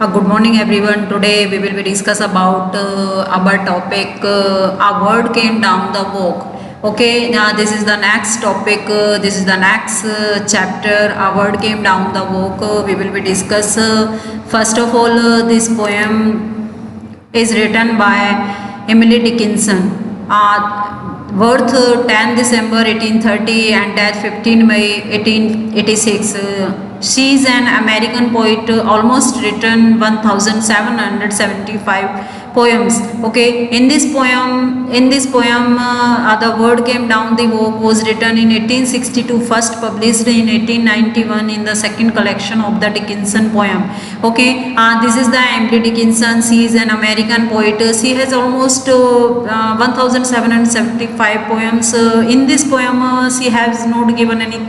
Good morning everyone. Today we will be discuss about our topic. A word came down the walk. Okay, now this is the next topic. This is the next chapter. A word came down the walk. We will be discuss. First of all, this poem is written by Emily Dickinson. Birth 10 December 1830 and death 15 May 1886. She is an American poet, almost written 1775 poems. Okay, in this poem, the word came down the walk was written in 1862, first published in 1891 in the second collection of the Dickinson poem. Okay, this is the Emily Dickinson. She is an American poet. She has almost 1775 poems. In this poem, she has not given any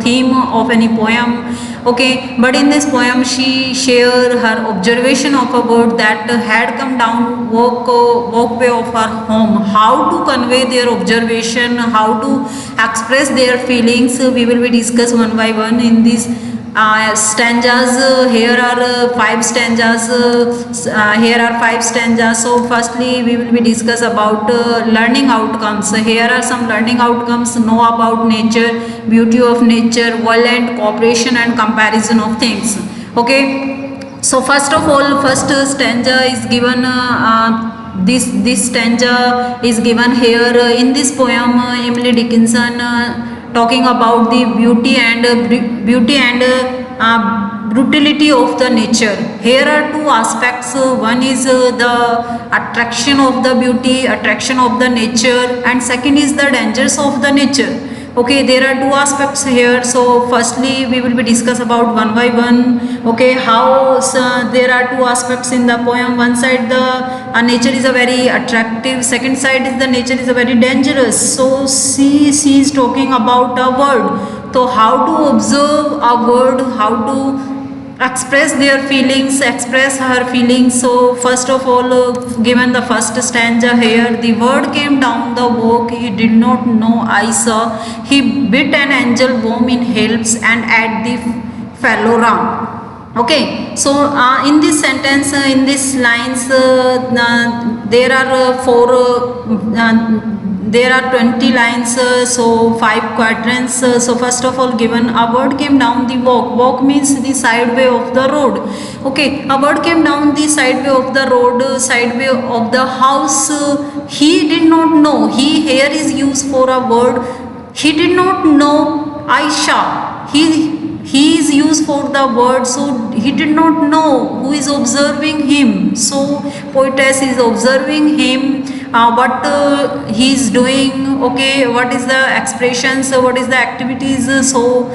theme of any poem. Okay, but in this poem she shared her observation of a bird that had come down walkway of her home. How to convey their observation, how to express their feelings, we will be discuss one by one in these stanzas. Here are five stanzas. So firstly we will be discuss about learning outcomes. Here are some learning outcomes. Know about nature, beauty of nature, violent cooperation and comparison of things. Okay, so first of all, first stanza is given. This stanza is given here in this poem. Emily Dickinson talking about the beauty and brutality of the nature. Here are two aspects. One is the attraction of the beauty, attraction of the nature, and second is the dangers of the nature. Okay, there are two aspects here. So firstly we will be discuss about one by one. Okay, how there are two aspects in the poem. One side the nature is a very attractive, second side is the nature is a very dangerous. So she is talking about a word. So how to observe a word, how to express their feelings, express her feelings. So first of all, given the first stanza here, the word came down the walk, he did not know I saw, he bit an angel worm in helps and at the fellow round. Okay, so in this sentence, in these lines, there are there are 20 lines, so 5 quadrants. So first of all, given a word came down the walk. Walk means the sideway of the road. Okay, a word came down the sideway of the road, sideway of the house. He did not know. He here is used for a word. He did not know Aisha. He is used for the word, so he did not know who is observing him. So poetess is observing him, what he is doing. Okay, what is the expressions, what is the activities. So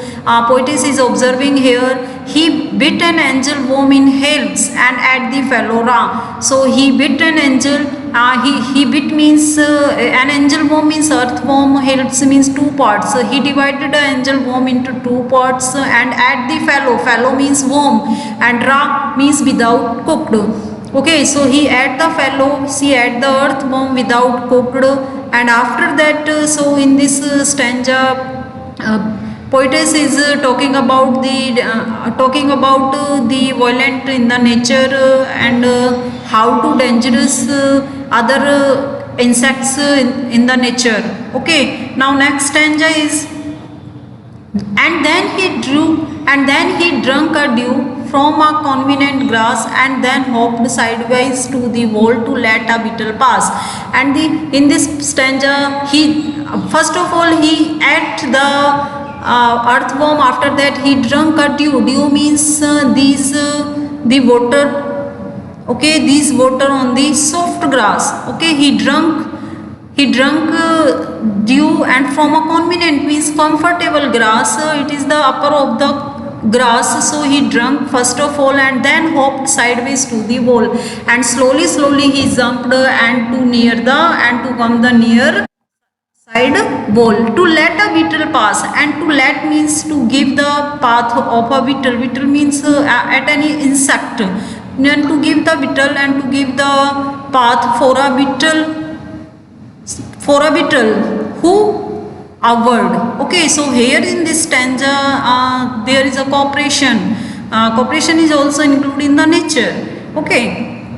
poetess is observing here. He bit an angel worm in helps and at the fellow round. So he bit an angel. He bit means an angel worm means earthworm, helps means two parts. He divided the angel worm into two parts and at the fellow means worm and ra means without cooked. Okay, so he ate the fellow, she ate the earthworm without cooked. And after that, so in this stanza, poetess is talking about the violent in the nature and how to dangerous other insects in the nature. Okay, now next stanza is, and then he drank a dew from a convenient grass and then hopped sideways to the wall to let a beetle pass. And in this stanza, he first of all he ate the earthworm. After that he drank a dew. Dew means the water. Okay, these water on the soft grass. Okay, he drank dew and from a convenient means comfortable grass. It is the upper of the grass. So he drank first of all and then hopped sideways to the wall and slowly he jumped and to come the near side wall to let a beetle pass. And to let means to give the path of a beetle. Beetle means at any insect. And to give the beetle and to give the path for a beetle who a word. Okay, so here in this stanza there is a cooperation. cooperation is also included in the nature. Okay,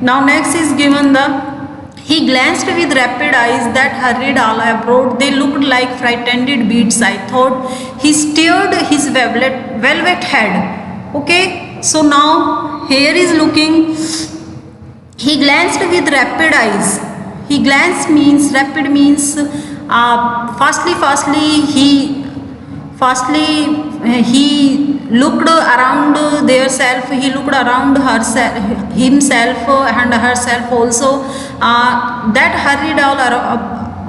now next is given the he glanced with rapid eyes that hurried all abroad. They looked like frightened beasts, I thought. He stirred his velvet head. Okay, so now here is looking. He glanced with rapid eyes. He glanced means rapid means fastly he looked around their self, he looked around herself, himself and herself also, that hurried all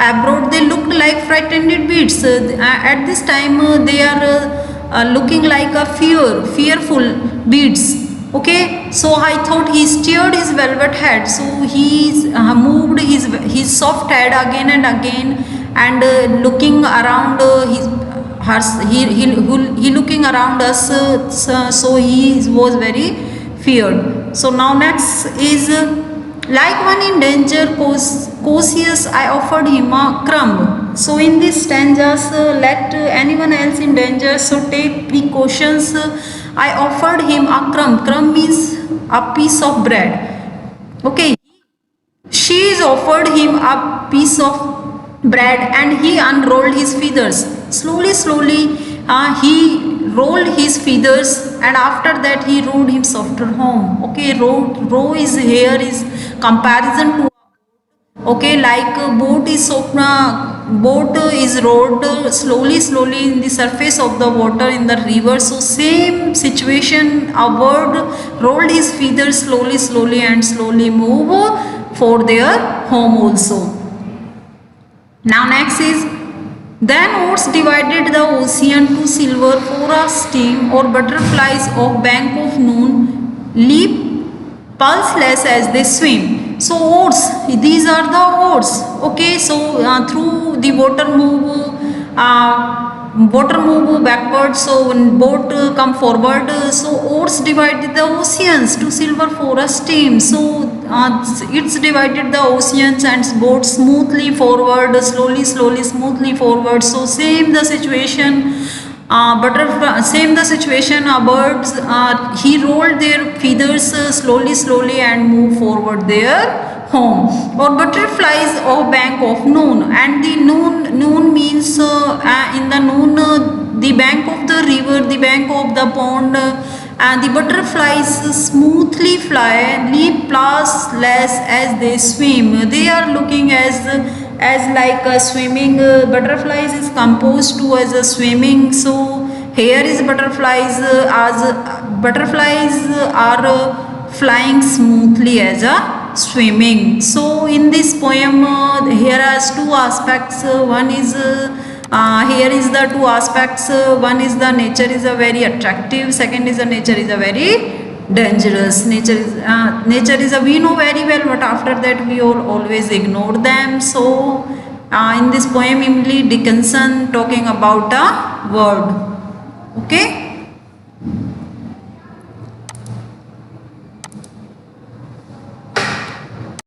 abroad. They looked like frightened beasts. At this time they are looking like a fearful beasts. Okay, so I thought he stirred his velvet head, so he moved his soft head again and again, and looking around he looking around us, so he was very feared. So now next is like one in danger, cautious, I offered him a crumb. So in this stanzas, let anyone else in danger, so take precautions. I offered him a crumb. Crumb means a piece of bread. Okay, she is offered him a piece of bread, and he unrolled his feathers. Slowly, he rolled his feathers, and after that he rowed himself to home. Okay, row is here is comparison to, okay, like boat is rowed slowly in the surface of the water in the river. So same situation, a bird rolled his feathers slowly and slowly move for their home also. Now next is, then oats divided the ocean to silver for a steam, or butterflies of bank of noon leap pulseless as they swim. So oats, these are the oats. Okay, so through the water move backward, so when boat come forward, so oats divided the oceans to silver for a steam. So it's divided the oceans and boat smoothly forward, slowly smoothly forward. So same the situation, butterfly, same the situation, birds, he rolled their feathers slowly and move forward their home. Or butterflies of bank of noon, and the noon means in the noon, the bank of the river, the bank of the pond, and the butterflies smoothly fly, leap pulseless as they swim. They are looking as like a swimming. Butterflies is composed to as a swimming. So here is butterflies as butterflies are flying smoothly as a swimming. So in this poem here has two aspects. One is here is the two aspects. One is the nature is a very attractive, second is the nature is a very dangerous. Nature is a, we know very well, but after that we all always ignore them. So in this poem Emily Dickinson talking about a word. Okay.